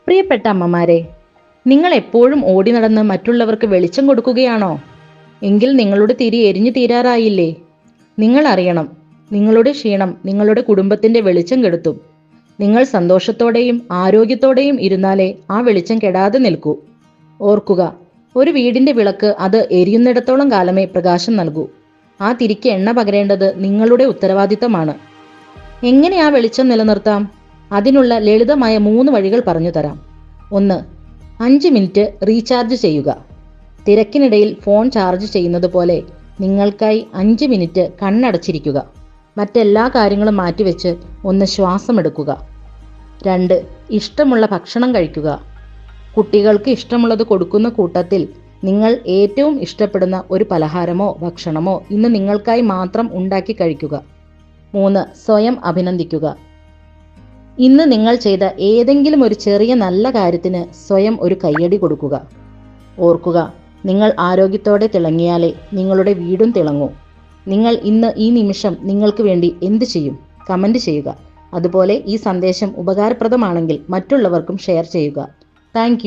പ്രിയപ്പെട്ട അമ്മമാരെ, നിങ്ങൾ എപ്പോഴും ഓടി നടന്ന് മറ്റുള്ളവർക്ക് വെളിച്ചം കൊടുക്കുകയാണോ? എങ്കിൽ നിങ്ങളുടെ തിരി എരിഞ്ഞു തീരാറായില്ലേ? നിങ്ങൾ അറിയണം, നിങ്ങളുടെ ക്ഷീണം നിങ്ങളുടെ കുടുംബത്തിന്റെ വെളിച്ചം കെടുത്തും. നിങ്ങൾ സന്തോഷത്തോടെയും ആരോഗ്യത്തോടെയും ഇരുന്നാലേ ആ വെളിച്ചം കെടാതെ നിൽക്കൂ. ഓർക്കുക, ഒരു വീടിന്റെ വിളക്ക് അത് എരിയുന്നിടത്തോളം കാലമേ പ്രകാശം നൽകൂ. ആ തിരിക്ക് എണ്ണ പകരേണ്ടത് നിങ്ങളുടെ ഉത്തരവാദിത്തമാണ്. എങ്ങനെ ആ വെളിച്ചം നിലനിർത്താം? അതിനുള്ള ലളിതമായ 3 വഴികൾ പറഞ്ഞു തരാം. 1. 5 മിനിറ്റ് റീചാർജ് ചെയ്യുക. തിരക്കിനിടയിൽ ഫോൺ ചാർജ് ചെയ്യുന്നത് പോലെ നിങ്ങൾക്കായി 5 മിനിറ്റ് കണ്ണടച്ചിരിക്കുക. മറ്റെല്ലാ കാര്യങ്ങളും മാറ്റിവെച്ച് ഒന്ന് ശ്വാസമെടുക്കുക. 2. ഇഷ്ടമുള്ള ഭക്ഷണം കഴിക്കുക. കുട്ടികൾക്ക് ഇഷ്ടമുള്ളത് കൊടുക്കുന്ന കൂട്ടത്തിൽ നിങ്ങൾ ഏറ്റവും ഇഷ്ടപ്പെടുന്ന ഒരു പലഹാരമോ ഭക്ഷണമോ ഇന്ന് നിങ്ങൾക്കായി മാത്രം ഉണ്ടാക്കി കഴിക്കുക. 3. സ്വയം അഭിനന്ദിക്കുക. ഇന്ന് നിങ്ങൾ ചെയ്ത ഏതെങ്കിലും ഒരു ചെറിയ നല്ല കാര്യത്തിന് സ്വയം ഒരു കയ്യടി കൊടുക്കുക. ഓർക്കുക, നിങ്ങൾ ആരോഗ്യത്തോടെ തിളങ്ങിയാലേ നിങ്ങളുടെ വീടും തിളങ്ങൂ. നിങ്ങൾ ഇന്ന് ഈ നിമിഷം നിങ്ങൾക്ക് വേണ്ടി എന്ത് ചെയ്യും? കമന്റ് ചെയ്യുക. അതുപോലെ ഈ സന്ദേശം ഉപകാരപ്രദമാണെങ്കിൽ മറ്റുള്ളവർക്കും ഷെയർ ചെയ്യുക. താങ്ക്